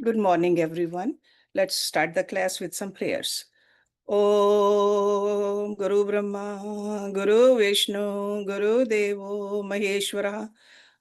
Good morning, everyone. Let's start the class with some prayers. Om Guru Brahma, Guru Vishnu, Guru Devo Maheshwara,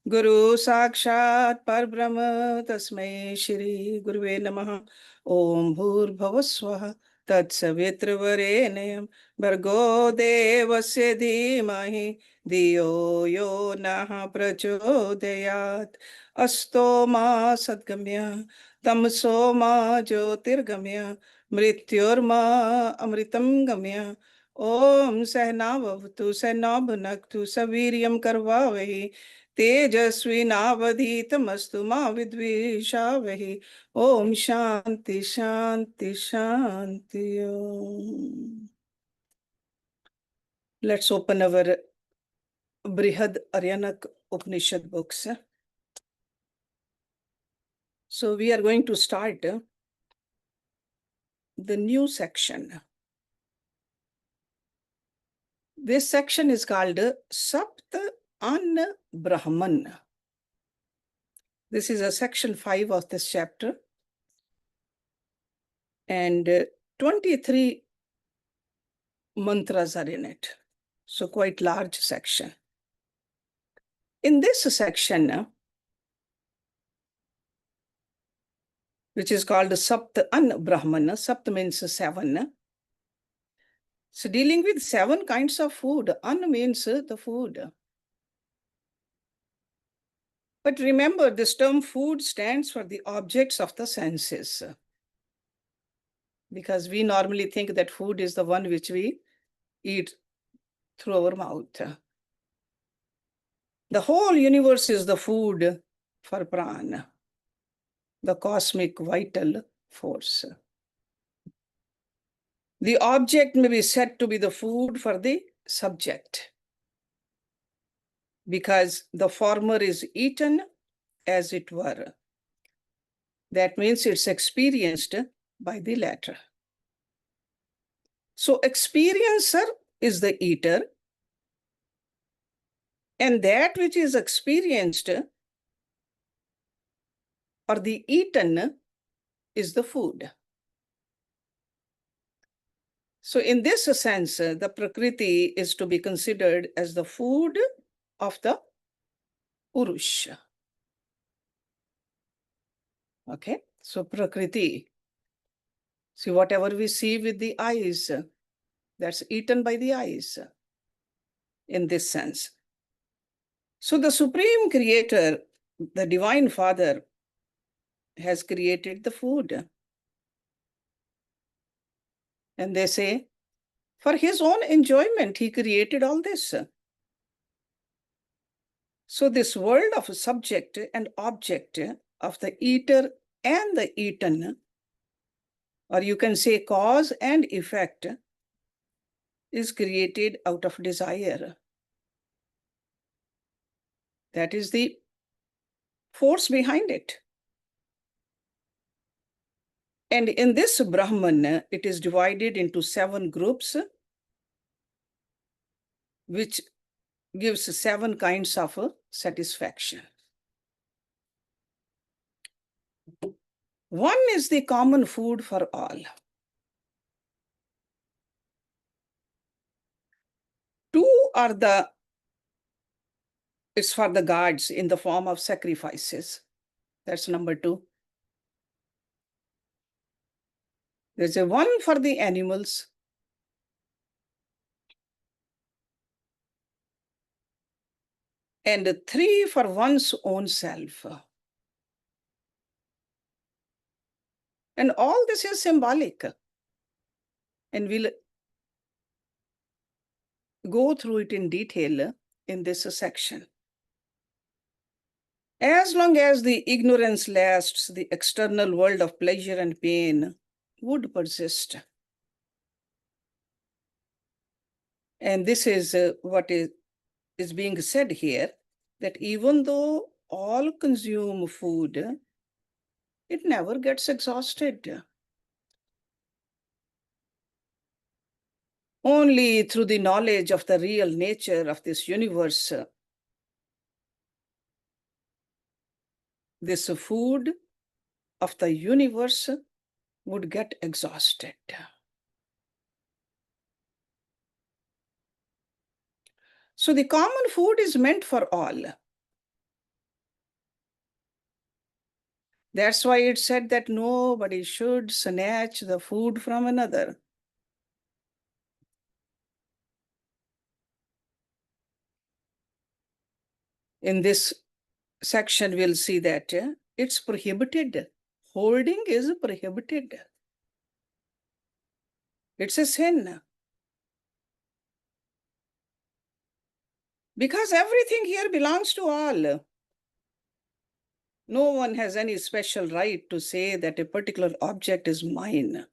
Guru Sakshat Parbrahma, Tasmai Shri Guruve Namaha. Om Bhur Swaha Tat Savitra Varenayam Bhargo Devasya Dhimahi Dhiyo Yo Naha Prachodayat Asto Ma Sadgamya Tamso Ma Jyotirgamya Mrityurma Amritam Gamya Om Sahnavavtu Sahnabhunaktu Saviryam Karvavahi Tejasvinavadhitamastu Ma Vidvishavahi Om Shanti Shanti Shanti Om. Let's open our Brihadaranyaka Upanishad books. So we are going to start the new section. This section is called Saptha Brahman. This is a section 5 of this chapter. And 23 mantras are in it. So quite large section. In this section, which is called Saptha Brahman, Saptha means 7. So dealing with 7 kinds of food. An means the food. But remember, this term food stands for the objects of the senses. Because we normally think that food is the one which we eat through our mouth. The whole universe is the food for prana, the cosmic vital force. The object may be said to be the food for the subject, because the former is eaten, as it were. That means it's experienced by the latter. So experiencer is the eater, and that which is experienced or the eaten is the food. So in this sense, the Prakriti is to be considered as the food of the Purush. Okay, so Prakriti. See, whatever we see with the eyes, that's eaten by the eyes in this sense. So the Supreme Creator, the Divine Father, has created the food. And they say, for his own enjoyment, he created all this. So this world of subject and object, of the eater and the eaten, or you can say cause and effect, is created out of desire. That is the force behind it. And in this Brahman, it is divided into 7 groups, which gives 7 kinds of satisfaction. One is the common food for all. 2 are it's for the gods in the form of sacrifices. That's number 2. There's a 1 for the animals. And 3 for one's own self. And all this is symbolic. And we'll go through it in detail in this section. As long as the ignorance lasts, the external world of pleasure and pain would persist. And this is what is being said here, that even though all consume food, it never gets exhausted. Only through the knowledge of the real nature of this universe, this food of the universe would get exhausted. So the common food is meant for all. That's why it said that nobody should snatch the food from another. In this section, we'll see that it's prohibited. Holding is prohibited. It's a sin. Because everything here belongs to all. No one has any special right to say that a particular object is mine.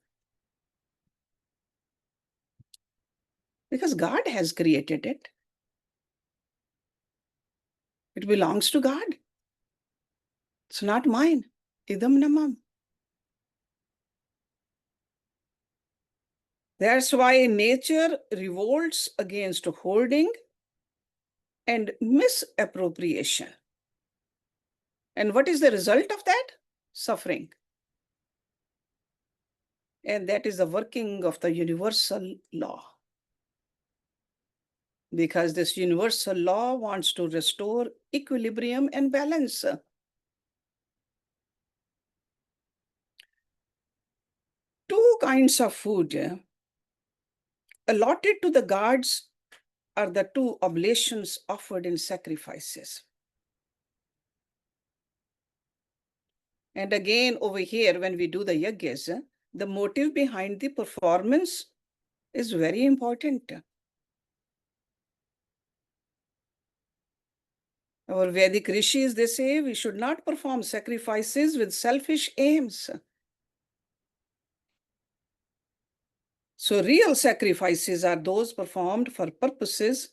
Because God has created it. It belongs to God. It's not mine. Idam namam. That's why nature revolts against holding and misappropriation. And what is the result of that? Suffering. And that is the working of the universal law. Because this universal law wants to restore equilibrium and balance. Two kinds of food allotted to the gods are the two oblations offered in sacrifices. And again, over here, when we do the yajnas, the motive behind the performance is very important. Our Vedic rishis, they say we should not perform sacrifices with selfish aims. So real sacrifices are those performed for purposes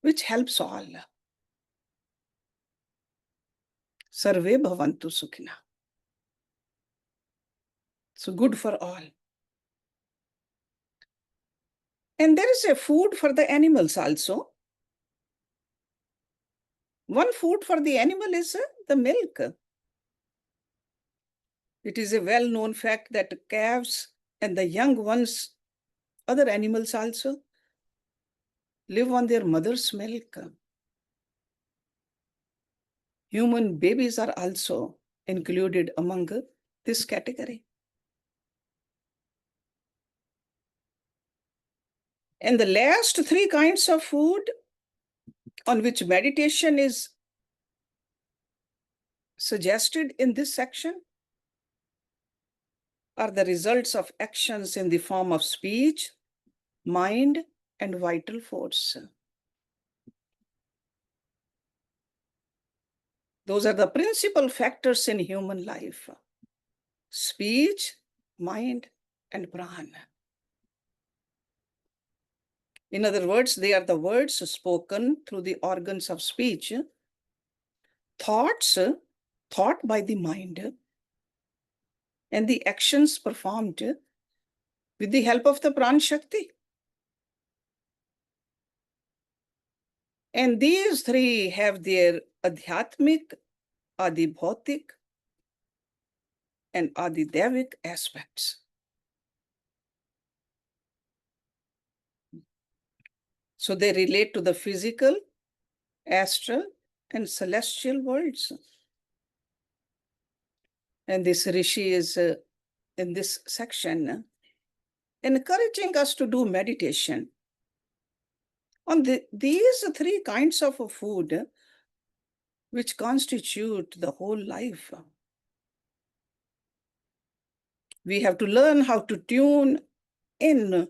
which helps all. Sarve bhavantu sukhina. So good for all. And there is a food for the animals also. One food for the animal is the milk. It is a well-known fact that calves and the young ones, other animals also, live on their mother's milk. Human babies are also included among this category. And the last three kinds of food on which meditation is suggested in this section are the results of actions in the form of speech, mind, and vital force. Those are the principal factors in human life: speech, mind, and prana. In other words, they are the words spoken through the organs of speech, thoughts thought by the mind, and the actions performed with the help of the Pran Shakti. And these three have their adhyatmic, adibhautik, and adidevic aspects. So they relate to the physical, astral, and celestial worlds. And this Rishi is in this section encouraging us to do meditation on these three kinds of food which constitute the whole life. We have to learn how to tune in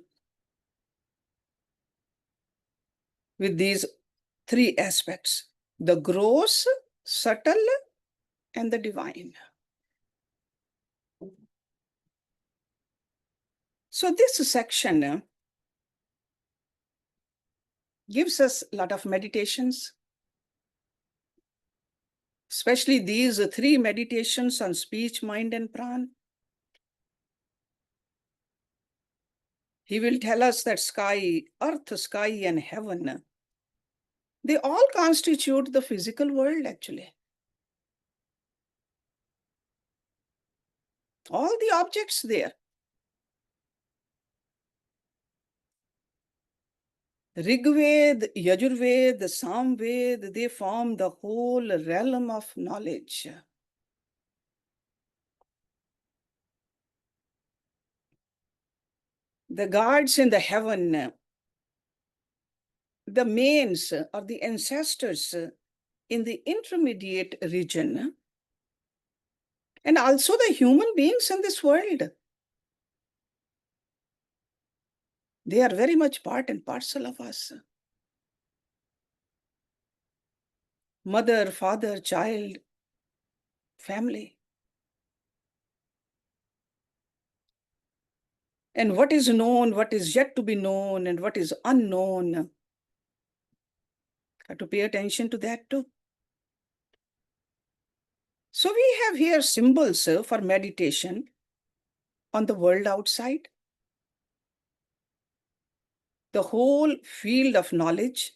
with these three aspects: the gross, subtle, and the divine. So this section gives us a lot of meditations, especially these three meditations on speech, mind, and pran. He will tell us that sky, earth, sky, and heaven, they all constitute the physical world, actually. all the objects there. Rigved, Yajurved, Samved, they form the whole realm of knowledge. The gods in the heaven, the mains or the ancestors in the intermediate region, and also the human beings in this world. They are very much part and parcel of us. Mother, father, child, family. And what is known, what is yet to be known, and what is unknown. Have to pay attention to that too. So we have here symbols for meditation on the world outside, the whole field of knowledge,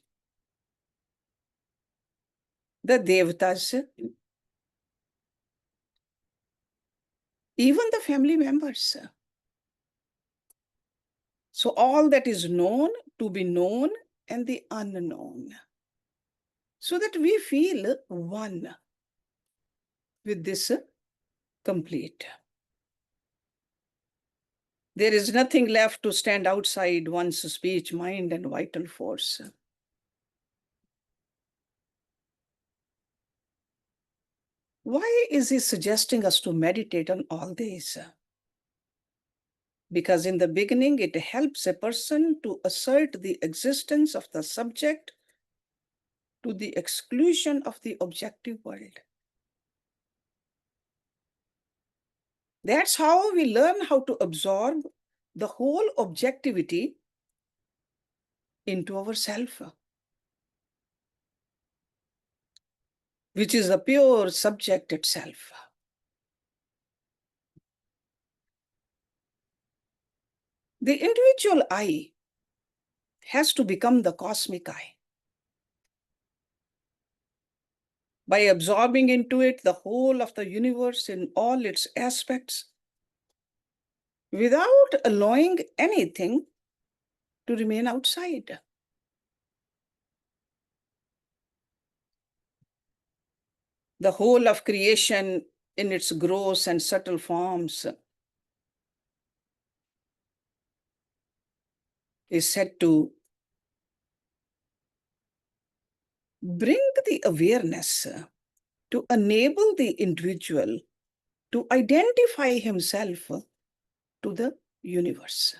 the devatas, even the family members. So all that is known, to be known, and the unknown. So that we feel one with this complete. There is nothing left to stand outside one's speech, mind, and vital force. Why is he suggesting us to meditate on all this? Because in the beginning, it helps a person to assert the existence of the subject to the exclusion of the objective world. That's how we learn how to absorb the whole objectivity into ourself, which is the pure subject itself. The individual I has to become the cosmic I. By absorbing into it the whole of the universe in all its aspects, without allowing anything to remain outside. The whole of creation in its gross and subtle forms is said to bring the awareness to enable the individual to identify himself to the universe.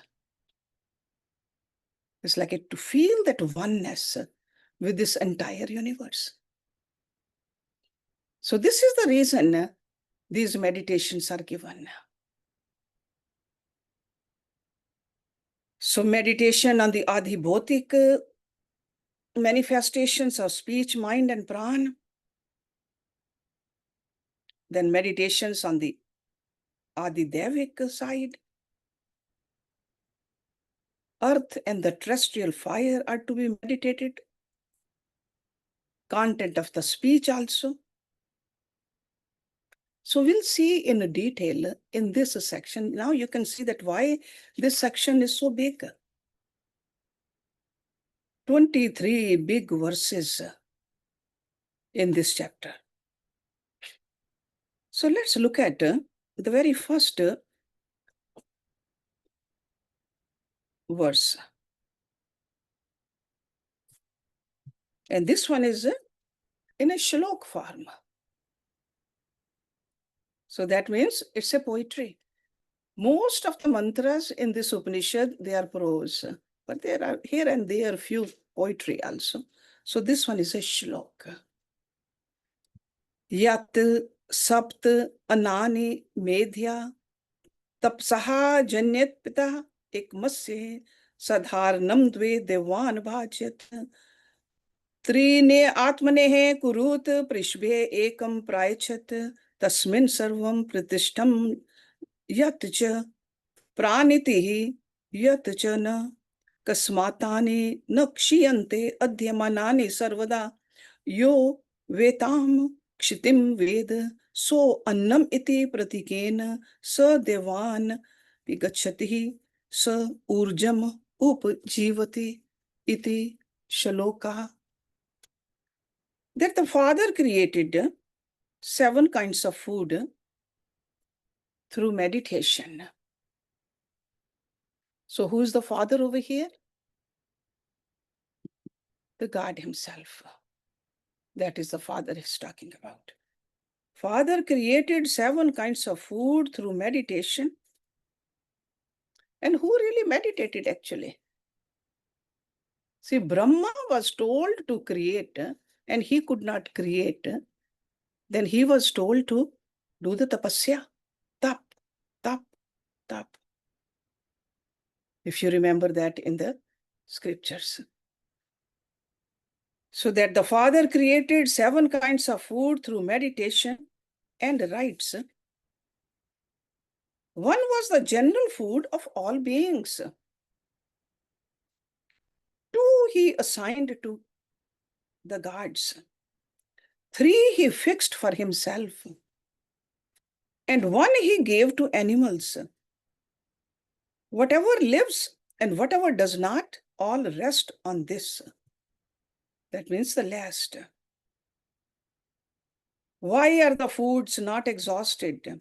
It's like to feel that oneness with this entire universe. So this is the reason these meditations are given. So meditation on the adhibhotik manifestations of speech, mind, and pran. Then meditations on the adidevic side. Earth and the terrestrial fire are to be meditated. Content of the speech also. So we'll see in detail in this section. Now you can see that why this section is so big. 23 big verses in this chapter. So let's look at the very first verse. And this one is in a shlok form. So that means it's a poetry. Most of the mantras in this Upanishad, they are prose, but there are here and there few poetry also. So this one is a shlok. Yat sapt anani medhya tapsaha janyat pita ekmasye sadharnam dve devan bhajyat त्रीने आत्मनेः कुरुत पृष्भे एकं प्रायच्छत तस्मिन् सर्वं प्रतिष्ठं यत् च प्राणितिः यत् च न कस्मातानि न क्षीयन्ते अध्यमनानि सर्वदा यो वेताम् Kshitim Ved, so annam iti pratikena, sa devan vigachati, sa urjam upjivati iti shaloka. That the Father created 7 kinds of food through meditation. So who is the Father over here? The God himself. That is the Father he's talking about. Father created 7 kinds of food through meditation. And who really meditated actually? See, Brahma was told to create and he could not create. Then he was told to do the tapasya. Tap, tap, tap. If you remember that in the scriptures. So that the Father created 7 kinds of food through meditation and rites. One was the general food of all beings. 2 he assigned to the gods. 3 he fixed for himself. And 1 he gave to animals. Whatever lives and whatever does not, all rest on this. That means the last. Why are the foods not exhausted,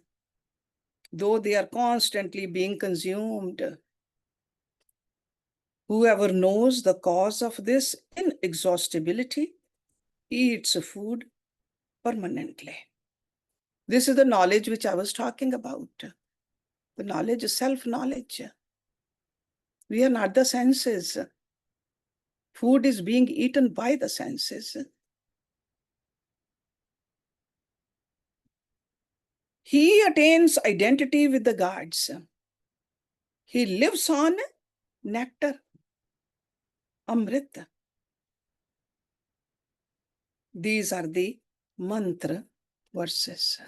though they are constantly being consumed? Whoever knows the cause of this inexhaustibility eats food permanently. This is the knowledge which I was talking about. The knowledge is self-knowledge. We are not the senses. Food is being eaten by the senses. He attains identity with the gods. He lives on nectar, amrit. These are the mantra verses.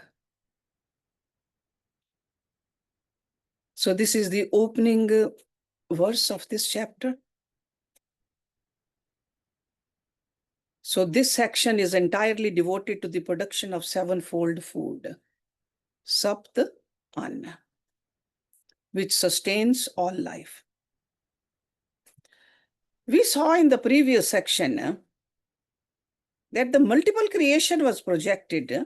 So this is the opening verse of this chapter. So this section is entirely devoted to the production of 7-fold food, Saptha Anna, which sustains all life. We saw in the previous section that the multiple creation was projected.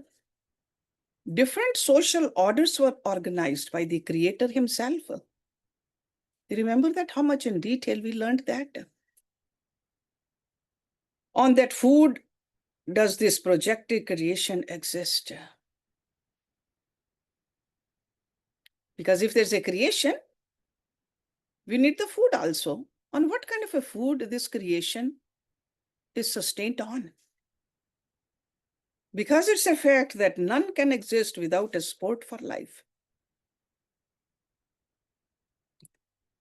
Different social orders were organized by the Creator himself. You remember that? How much in detail we learned that? On that food does this projected creation exist? Because if there's a creation, we need the food also. On what kind of a food this creation is sustained on? Because it's a fact that none can exist without a sport for life.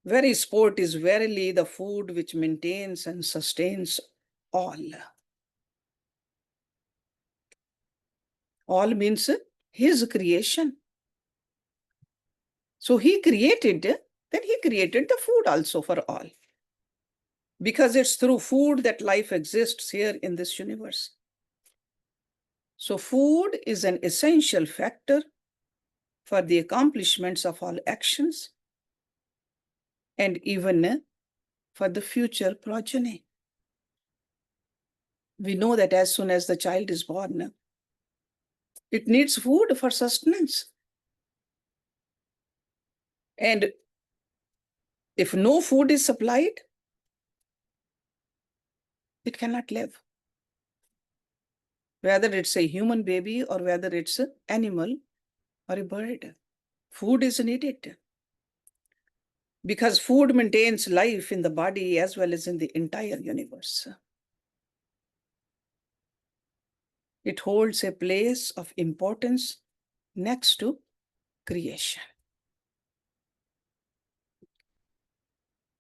Very sport is verily the food which maintains and sustains all. All means his creation. So he created, then he created the food also for all. Because it's through food that life exists here in this universe. So food is an essential factor for the accomplishments of all actions and even for the future progeny. We know that as soon as the child is born, it needs food for sustenance. And if no food is supplied, it cannot live. Whether it's a human baby or whether it's an animal or a bird, food is needed. Because food maintains life in the body as well as in the entire universe. It holds a place of importance next to creation.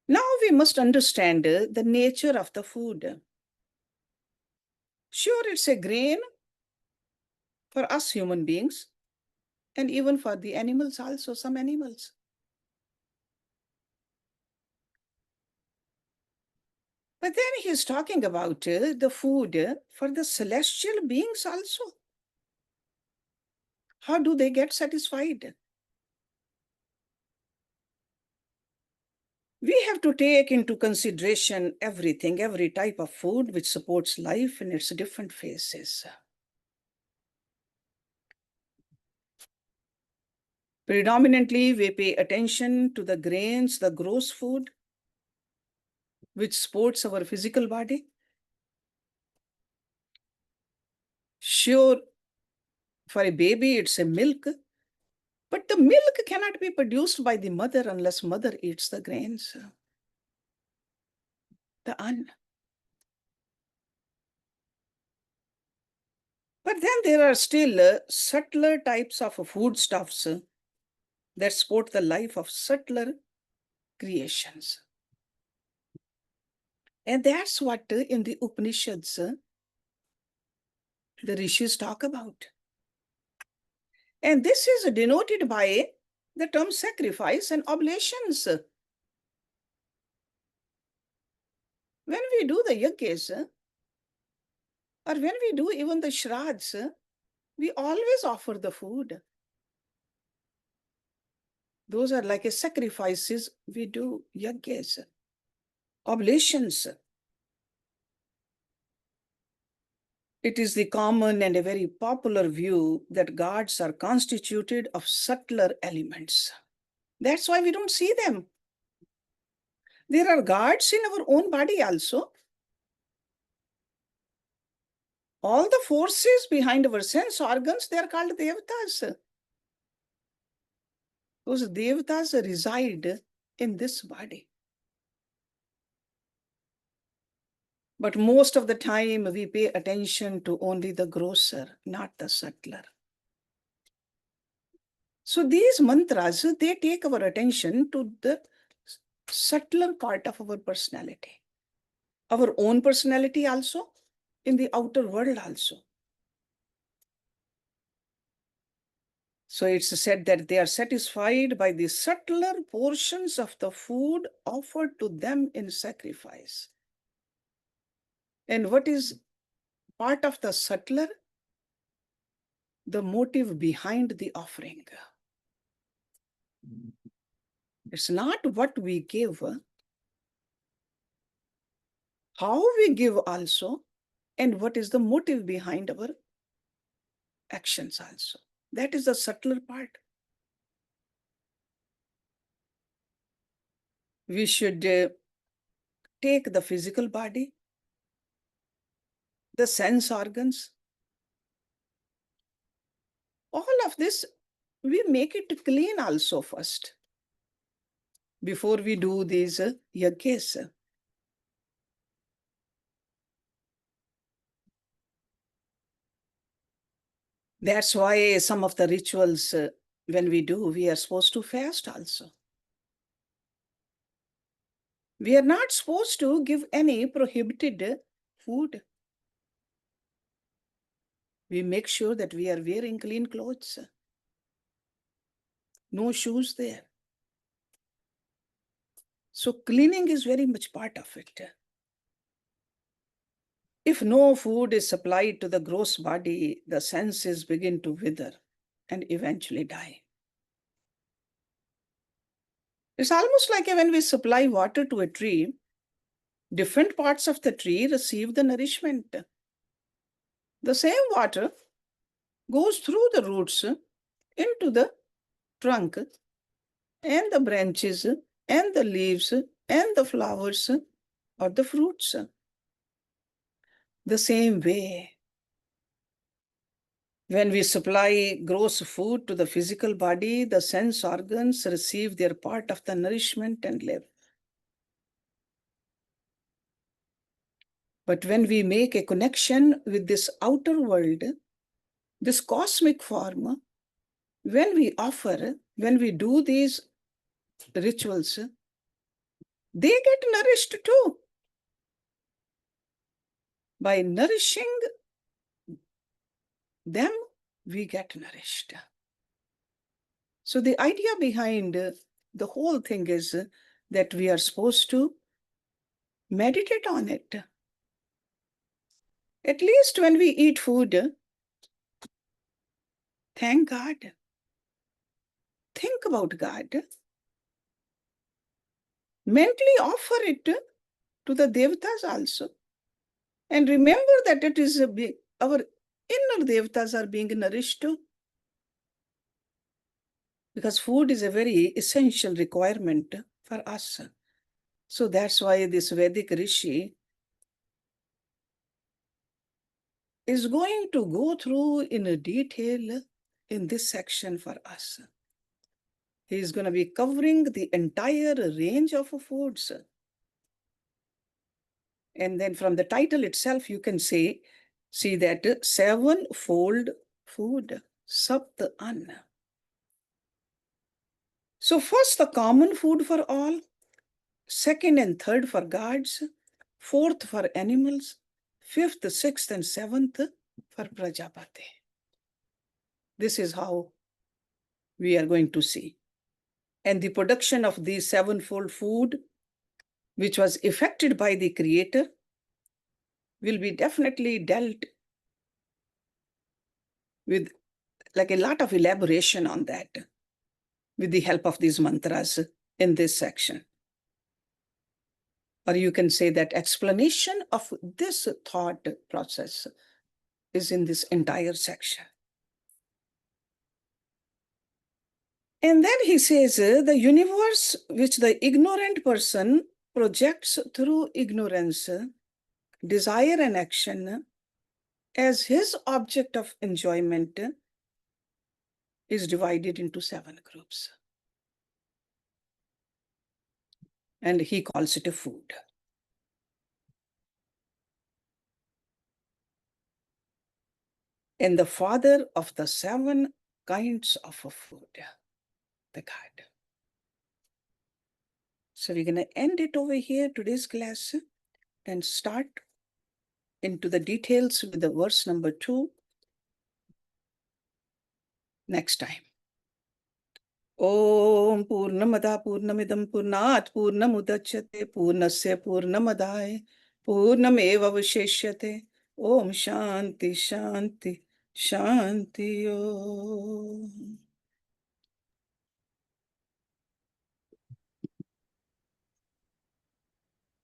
Now we must understand the nature of the food. Sure, it's a grain for us human beings and even for the animals also, some animals. But then he's talking about the food for the celestial beings also. How do they get satisfied? We have to take into consideration everything, every type of food which supports life in its different phases. Predominantly, we pay attention to the grains, the gross food, which supports our physical body. Sure, for a baby, it's a milk, but the milk cannot be produced by the mother unless mother eats the grains, the anna. But then there are still subtler types of foodstuffs that support the life of subtler creations. And that's what in the Upanishads the rishis talk about. And this is denoted by the term sacrifice and oblations. When we do the yajnas, or when we do even the shraddhas, we always offer the food. Those are like a sacrifices we do, yajnas, oblations. It is the common and a very popular view that gods are constituted of subtler elements. That's why we don't see them. There are gods in our own body also. All the forces behind our sense organs, they are called devatas. Those devatas reside in this body. But most of the time, we pay attention to only the grosser, not the subtler. So these mantras, they take our attention to the subtler part of our personality. Our own personality also, in the outer world also. So it's said that they are satisfied by the subtler portions of the food offered to them in sacrifice. And what is part of the subtler? The motive behind the offering. It's not what we give, how we give also, and what is the motive behind our actions also. That is the subtler part. We should take the physical body, the sense organs, all of this, we make it clean also first, before we do these yajnas. That's why some of the rituals, when we do, we are supposed to fast also. We are not supposed to give any prohibited food. We make sure that we are wearing clean clothes. No shoes there. So cleaning is very much part of it. If no food is supplied to the gross body, the senses begin to wither and eventually die. It's almost like when we supply water to a tree, different parts of the tree receive the nourishment. The same water goes through the roots into the trunk and the branches and the leaves and the flowers or the fruits. The same way, when we supply gross food to the physical body, the sense organs receive their part of the nourishment and live. But when we make a connection with this outer world, this cosmic form, when we offer, when we do these rituals, they get nourished too. By nourishing them, we get nourished. So the idea behind the whole thing is that we are supposed to meditate on it. At least when we eat food, Thank God. Think about God. Mentally offer it to the devatas also. And remember that it is our inner devatas are being nourished too. Because food is a very essential requirement for us. So that's why this Vedic Rishi is going to go through in a detail in this section for us. He is going to be covering the entire range of foods. And then from the title itself, you can see that sevenfold food, Saptha Anna. So first, the common food for all, second and third for gods, fourth for animals, fifth, sixth, and seventh for Prajapati. This is how we are going to see. And the production of these sevenfold food, which was effected by the Creator, will be definitely dealt with like a lot of elaboration on that with the help of these mantras in this section. Or you can say that explanation of this thought process is in this entire section. And then he says, the universe which the ignorant person projects through ignorance, desire and action as his object of enjoyment is divided into 7 groups. And he calls it a food. And the father of the 7 kinds of food, the God. So we're going to end it over here, today's class, and start into the details with the verse number 2 next time. Om Purnamada Purnamidam Purnat Purnamudachyate Purnasya Purnamadaya Purnameva Vashishyate. Om Shanti Shanti Shanti Om.